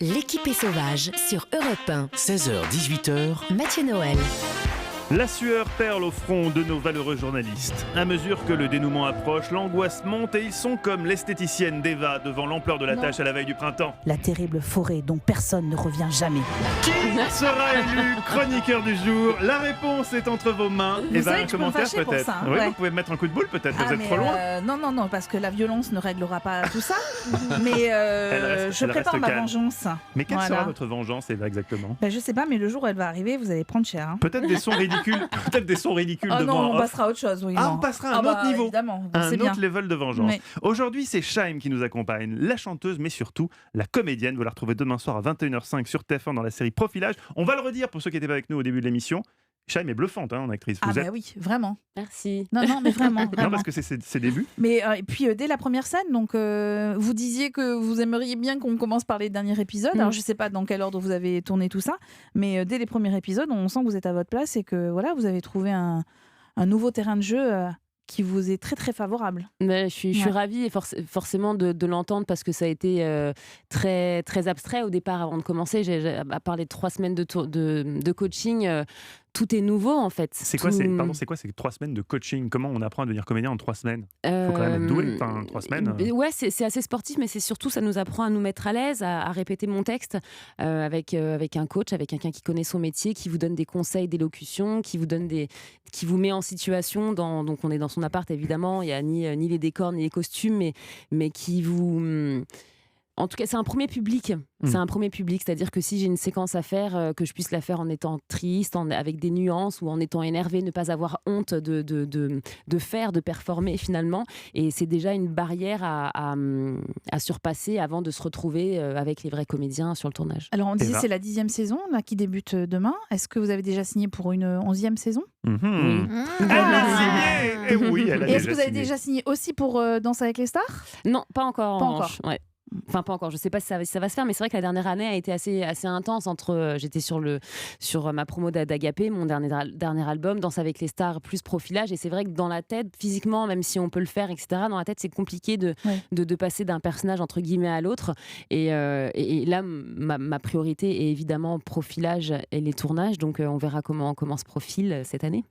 L'équipe est sauvage sur Europe 1. 16h-18h, Mathieu Noël. La sueur perle au front de nos valeureux journalistes. À mesure que le dénouement approche, l'angoisse monte et ils sont comme l'esthéticienne d'Eva devant l'ampleur de la tâche à la veille du printemps. La terrible forêt dont personne ne revient jamais. Qui sera élu chroniqueur du jour? La réponse est entre vos mains. Vous Eva, savez un que je peux me commentaire fâcher pour peut-être. ça, hein, Oui, ouais. vous pouvez me mettre un coup de boule peut-être, vous êtes trop loin. Non, parce que la violence ne réglera pas tout ça. Mais je elle prépare reste ma calme. vengeance. Mais quelle Voilà. sera votre vengeance, Eva, exactement? Je sais pas, mais le jour où elle va arriver, vous allez prendre cher. Hein. Peut-être des sons ridicules, peut-être des sons ridicules Oh de non, moi. on passera à autre chose. Oui, Ah, non. on passera à un autre niveau. Évidemment, Un c'est bien. autre level de vengeance. Oui. Aujourd'hui, c'est Shaim qui nous accompagne, la chanteuse, mais surtout la comédienne. Vous la retrouvez demain soir à 21h05 sur TF1 dans la série Profilage. On va le redire pour ceux qui étaient pas avec nous au début de l'émission. Shaim est bluffante en actrice. Ah Vous êtes... oui, vraiment. Merci. Non, mais vraiment. Non, vraiment. parce que c'est ses débuts. Mais et puis dès la première scène, donc vous disiez que vous aimeriez bien qu'on commence par les derniers épisodes. Alors je sais pas dans quel ordre vous avez tourné tout ça, mais dès les premiers épisodes, on sent que vous êtes à votre place et que voilà, vous avez trouvé un nouveau terrain de jeu qui vous est très très favorable. Mais je suis ravie et forcément de l'entendre parce que ça a été très, très abstrait au départ avant de commencer. À parler de 3 semaines de coaching, tout est nouveau en fait. C'est quoi, c'est quoi ces 3 semaines de coaching? Comment on apprend à devenir comédien en 3 semaines? Il faut quand même être doué, 3 semaines. Ouais, c'est assez sportif, mais c'est surtout, ça nous apprend à nous mettre à l'aise, à répéter mon texte avec un coach, avec quelqu'un qui connaît son métier, qui vous donne des conseils d'élocution, qui vous met en situation. Donc on est dans son appart évidemment, il n'y a ni les décors ni les costumes, mais qui vous... En tout cas, c'est un premier public. C'est un premier public, c'est-à-dire que si j'ai une séquence à faire, que je puisse la faire en étant triste, avec des nuances ou en étant énervé, ne pas avoir honte de faire, de performer finalement. Et c'est déjà une barrière à surpasser avant de se retrouver avec les vrais comédiens sur le tournage. Alors on disait Eva. c'est la 10e saison là, qui débute demain. Est-ce que vous avez déjà signé pour une 11e saison? Elle a signé. Et oui, elle a Et est-ce que vous avez signé. déjà signé aussi pour Danse avec les stars? Non, pas encore. Pas en encore. revanche. Ouais. Enfin, pas encore. Je sais pas si ça va se faire, mais c'est vrai que la dernière année a été assez intense. J'étais sur ma promo d'Agapé, mon dernier album, Danse avec les stars, plus Profilage. Et c'est vrai que dans la tête, physiquement, même si on peut le faire, etc., dans la tête, c'est compliqué de passer d'un personnage, entre guillemets, à l'autre. Et là, ma priorité est évidemment Profilage et les tournages. Donc, on verra comment se profile cette année.